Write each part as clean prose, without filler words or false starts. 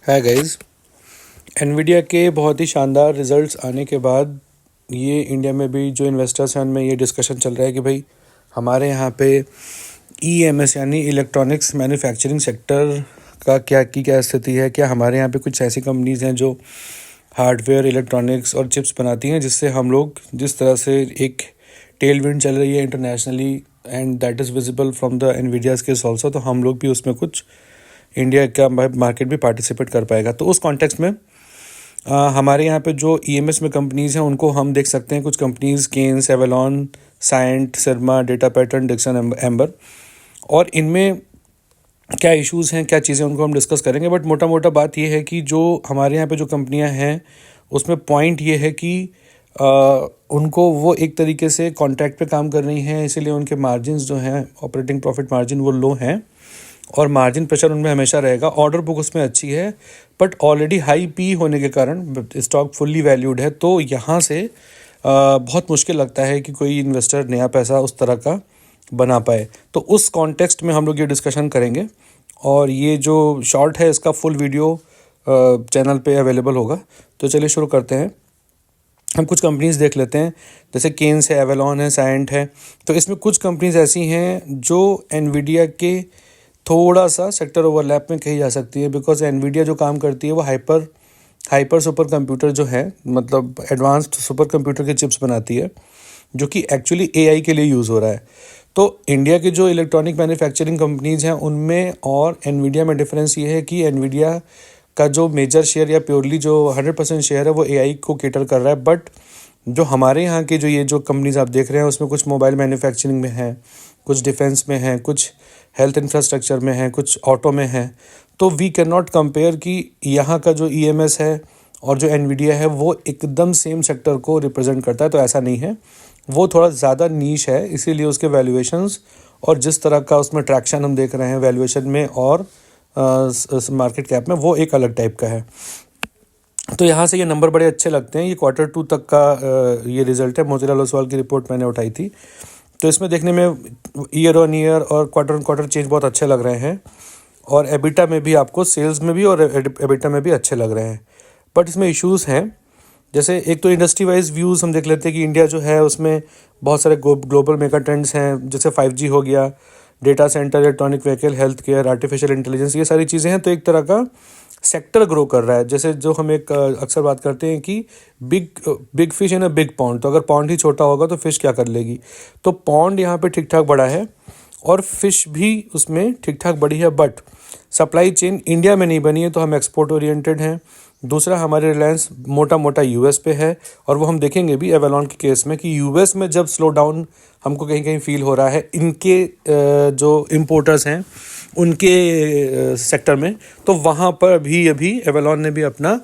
है guys. Nvidia के बहुत ही शानदार रिजल्ट्स आने के बाद ये इंडिया में भी जो इन्वेस्टर्स हैं उनमें ये डिस्कशन चल रहा है कि भाई हमारे यहाँ पे ईएमएस यानी इलेक्ट्रॉनिक्स मैन्युफैक्चरिंग सेक्टर का क्या स्थिति है। क्या हमारे यहाँ पे कुछ ऐसी कंपनीज हैं जो हार्डवेयर इलेक्ट्रॉनिक्स और चिप्स बनाती हैं, जिससे हम लोग जिस तरह से एक टेल विंड चल रही है internationally and that is visible from the Nvidia's case also, तो हम लोग भी उसमें कुछ इंडिया का मार्केट भी पार्टिसिपेट कर पाएगा। तो उस कॉन्टेक्स्ट में हमारे यहाँ पे जो ईएमएस में कंपनीज़ हैं उनको हम देख सकते हैं। कुछ companies Kaynes, Avalon, Cyient, Syrma, Data Patterns, Dixon, Amber, और इनमें क्या इश्यूज़ हैं, क्या चीज़ें, उनको हम डिस्कस करेंगे। बट मोटा मोटा बात ये है कि जो हमारे यहाँ पे जो कंपनियाँ हैं उसमें पॉइंट ये है कि उनको वो एक तरीके से कॉन्ट्रैक्ट पे काम कर रही हैं, इसीलिए उनके मार्जिन्स जो हैं, ऑपरेटिंग प्रॉफिट मार्जिन, वो लो हैं और मार्जिन प्रेशर उनमें हमेशा रहेगा। ऑर्डर बुक उसमें अच्छी है बट ऑलरेडी हाई पी होने के कारण स्टॉक फुल्ली वैल्यूड है। तो यहाँ से बहुत मुश्किल लगता है कि कोई इन्वेस्टर नया पैसा उस तरह का बना पाए। तो उस कॉन्टेक्स्ट में हम लोग ये डिस्कशन करेंगे और ये जो शॉर्ट है इसका फुल वीडियो चैनल पे अवेलेबल होगा। तो चलिए शुरू करते हैं। हम कुछ कंपनीज देख लेते हैं, जैसे केन्स है, एवेलॉन है, साइंट है। तो इसमें कुछ कंपनीज ऐसी हैं जो एनवीडिया के थोड़ा सा सेक्टर ओवरलैप में कही जा सकती है, बिकॉज एनवीडिया जो काम करती है वो हाइपर सुपर कंप्यूटर जो है, मतलब एडवांस्ड सुपर कंप्यूटर के चिप्स बनाती है, जो कि एक्चुअली एआई के लिए यूज़ हो रहा है। तो इंडिया की जो इलेक्ट्रॉनिक मैन्युफैक्चरिंग कंपनीज हैं उनमें और एनवीडिया में डिफरेंस ये है कि एनवीडिया का जो मेजर शेयर या प्योरली जो 100% शेयर है वो एआई को केटर कर रहा है। बट जो हमारे यहाँ के जो ये जो कंपनीज आप देख रहे हैं उसमें कुछ मोबाइल मैन्युफैक्चरिंग में है, कुछ डिफेंस में है, कुछ हेल्थ इंफ्रास्ट्रक्चर में है, कुछ ऑटो में है। तो वी कैन नॉट कंपेयर कि यहाँ का जो ईएमएस है और जो एनवीडिया है वो एकदम सेम सेक्टर को रिप्रेजेंट करता है, तो ऐसा नहीं है। वो थोड़ा ज़्यादा नीश है, इसीलिए उसके वैल्यूएशंस और जिस तरह का उसमें ट्रैक्शन हम देख रहे हैं वैल्यूएशन में और मार्केट कैप में, वो एक अलग टाइप का है। तो यहाँ से ये नंबर बड़े अच्छे लगते हैं। ये Q2 तक का ये रिजल्ट है। मोतीलाल ओसवाल की रिपोर्ट मैंने उठाई थी, तो इसमें देखने में ईयर ऑन ईयर और क्वार्टर ऑन क्वार्टर चेंज बहुत अच्छे लग रहे हैं और एबिटा में भी, आपको सेल्स में भी और एबिटा में भी अच्छे लग रहे हैं। बट इसमें इश्यूज़ हैं, जैसे एक तो इंडस्ट्री वाइज व्यूज़ हम देख लेते हैं कि इंडिया जो है उसमें बहुत सारे ग्लोबल मेगा ट्रेंड्स हैं, जैसे 5G हो गया, data centre, electronic vehicle, health care, artificial intelligence, ये सारी चीज़ें हैं। तो एक तरह का सेक्टर ग्रो कर रहा है। जैसे जो हम एक अक्सर बात करते हैं कि big fish in a big pond, तो अगर पॉन्ड ही छोटा होगा तो फिश क्या कर लेगी। तो पॉन्ड यहाँ पे ठीक ठाक बड़ा है और फिश भी उसमें ठीक ठाक बड़ी है, बट सप्लाई चेन इंडिया में नहीं बनी है, तो हम एक्सपोर्ट ओरिएंटेड हैं। दूसरा, हमारे रिलायंस मोटा मोटा यूएस पे है और वो हम देखेंगे भी एवेलॉन के केस में कि यूएस में जब स्लो डाउन हमको कहीं कहीं फील हो रहा है इनके जो इम्पोर्टर्स हैं उनके सेक्टर में, तो वहाँ पर भी अभी एवेलॉन ने भी अपना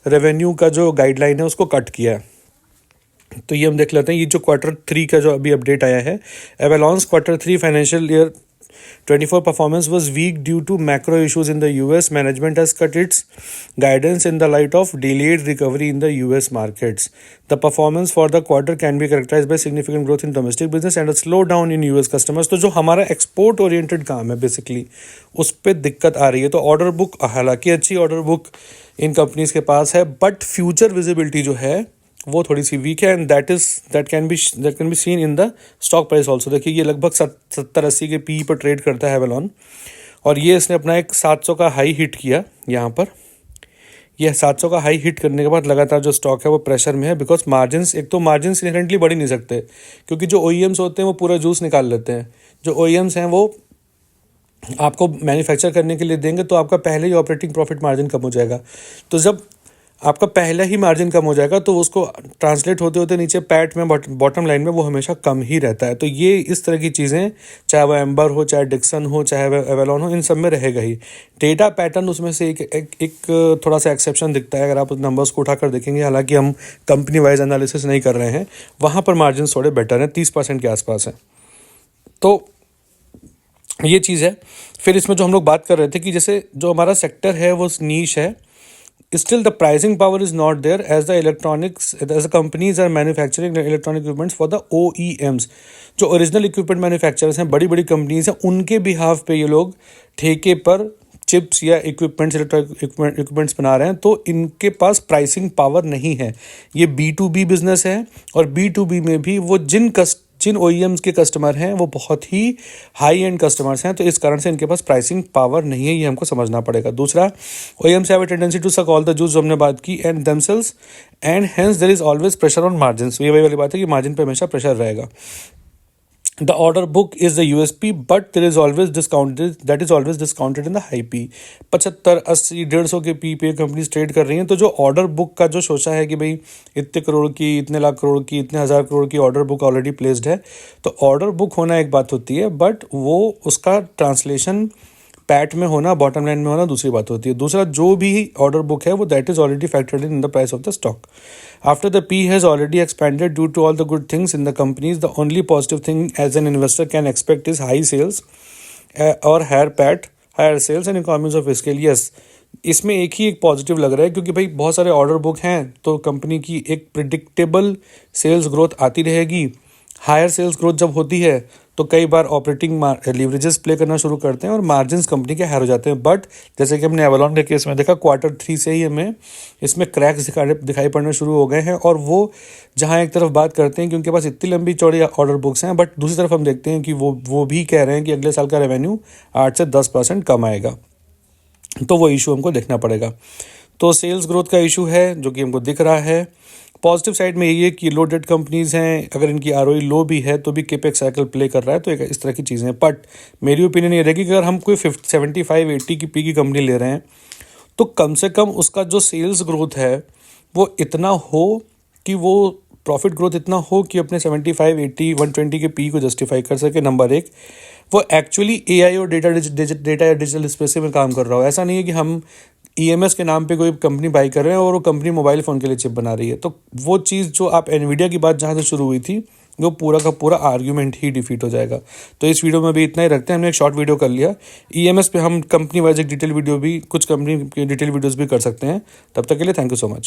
रेवेन्यू का जो गाइडलाइन है उसको कट किया है। तो ये हम देख लेते हैं। ये जो Q3 का जो अभी अपडेट आया है, एवेलॉन्स Q3 financial year 24 performance was weak due to macro issues in the US. Management has cut its guidance in the light of delayed recovery in the US markets. The performance for the quarter can be characterized by significant growth in domestic business and a slowdown in US customers. तो जो हमारा export oriented काम है basically, उस पर दिक्कत आ रही है। तो ऑर्डर बुक, हालांकि अच्छी ऑर्डर बुक इन कंपनीज के पास है, बट फ्यूचर विजिबिलिटी जो है वो थोड़ी सी वीक है and that can be seen in the stock price also. देखिए ये लगभग 70-80 के पी पर ट्रेड करता है एवेलॉन, और ये इसने अपना एक 700 का हाई हिट किया यहाँ पर। यह 700 का हाई हिट करने के बाद लगातार जो स्टॉक है वो प्रेशर में है, बिकॉज मार्जिन्स, एक तो मार्जिन्स इनहेरेंटली बढ़ ही नहीं सकते क्योंकि जो OEMs होते हैं वो पूरा जूस निकाल लेते हैं। जो OEMs हैं वो आपको मैन्युफैक्चर करने के लिए देंगे तो आपका पहले ही ऑपरेटिंग प्रॉफिट मार्जिन कम हो जाएगा। तो जब आपका पहला ही मार्जिन कम हो जाएगा तो उसको ट्रांसलेट होते होते नीचे पैट में, बॉटम लाइन में वो हमेशा कम ही रहता है। तो ये इस तरह की चीज़ें, चाहे वो एम्बर हो, चाहे डिक्सन हो, चाहे वो एवेलॉन हो, इन सब में रहेगा ही। डेटा पैटर्न उसमें से एक थोड़ा सा एक्सेप्शन दिखता है अगर आप उस नंबर्स को उठाकर देखेंगे, हालांकि हम कंपनी वाइज एनालिसिस नहीं कर रहे हैं। वहाँ पर मार्जिन थोड़े बेटर हैं, 30% के आसपास हैं। तो ये चीज़ है। फिर इसमें जो हम लोग बात कर रहे थे कि जैसे जो हमारा सेक्टर है वो नीश है, still the pricing power is not there as the companies are manufacturing electronic equipments for the OEMs. जो ओरिजिनल इक्विपमेंट मैन्युफैक्चरर्स हैं, बड़ी बड़ी कंपनीज हैं, उनके बिहाफ पे ये लोग ठेके पर चिप्स या इक्विपमेंट्स, इलेक्ट्रॉनिक इक्विपमेंट्स बना रहे हैं, तो इनके पास प्राइसिंग पावर नहीं है। ये B2B बिजनेस है, और B2B में भी वो जिन OEMs के कस्टमर हैं वो बहुत ही हाई एंड कस्टमर्स हैं, तो इस कारण से इनके पास प्राइसिंग पावर नहीं है, ये हमको समझना पड़ेगा। दूसरा, OEMs have a tendency to suck all the juice, जो हमने बात की, and themselves, and hence there is always pressure on margins. ये वही वाली बात है कि मार्जिन पे हमेशा प्रेशर रहेगा। The order book is the USP, but there is always discounted, that is always discounted in the high P। 75, 80, 150 के P पे कंपनीज ट्रेड कर रही हैं, तो जो ऑर्डर बुक का जो सोचा है कि भाई इतने करोड़ की, इतने लाख करोड़ की, इतने हज़ार करोड़ की ऑर्डर बुक ऑलरेडी प्लेस्ड है, तो ऑर्डर बुक होना एक बात होती है, बट वो उसका ट्रांसलेशन पैट में होना, बॉटम लाइन में होना दूसरी बात होती है। दूसरा, जो भी ऑर्डर बुक है वो that is already factored in the price of the stock. After the P has already expanded due to all the good things in the companies, the only positive thing as an investor can expect is high sales और higher PAT, higher sales and economies of scale. Yes, इसमें एक ही एक positive लग रहा है, क्योंकि भाई बहुत सारे ऑर्डर बुक हैं, तो कंपनी की एक प्रिडिक्टेबल सेल्स ग्रोथ आती रहेगी। हायर सेल्स ग्रोथ जब होती है तो कई बार ऑपरेटिंग लीवरेजेस प्ले करना शुरू करते हैं और मार्जिन्स कंपनी के हायर हो जाते हैं। बट जैसे कि हमने एवलॉन के केस में देखा, Q3 से ही हमें इसमें क्रैक्स दिखाई पड़ने शुरू हो गए हैं, और वो जहाँ एक तरफ बात करते हैं कि उनके पास इतनी लंबी चौड़ी ऑर्डर बुक्स हैं, बट दूसरी तरफ हम देखते हैं कि वो भी कह रहे हैं कि अगले साल का रेवेन्यू 8 से 10% कम आएगा, तो वो इशू हमको देखना पड़ेगा। तो सेल्स ग्रोथ का इशू है जो कि हमको दिख रहा है। पॉजिटिव साइड में यही है कि लो डेट कंपनीज हैं, अगर इनकी ROE लो भी है तो भी केपेक्स साइकिल प्ले कर रहा है, तो एक इस तरह की चीज़ें हैं। बट मेरी ओपिनियन ये रहेगी कि अगर हम कोई 75-80 की P की कंपनी ले रहे हैं, तो कम से कम उसका जो सेल्स ग्रोथ है वो इतना हो कि वो प्रॉफिट ग्रोथ इतना हो कि अपने 75-80 120 के P को जस्टिफाई कर सके। नंबर एक, वो एक्चुअली AI और डेटा या डिजिटल स्पेस में काम कर रहा हो। ऐसा नहीं है कि हम EMS के नाम पे कोई कंपनी बाई कर रहे हैं और वो कंपनी मोबाइल फ़ोन के लिए चिप बना रही है, तो वो चीज़ जो आप NVIDIA की बात जहाँ से शुरू हुई थी, वो पूरा का पूरा आर्ग्यूमेंट ही डिफीट हो जाएगा। तो इस वीडियो में भी इतना ही रखते हैं, हमने एक शॉर्ट वीडियो कर लिया। EMS पे हम कंपनी वाइज एक डिटेल वीडियो भी, कुछ कंपनी के डिटेल वीडियोज़ भी कर सकते हैं। तब तक के लिए थैंक यू सो मच।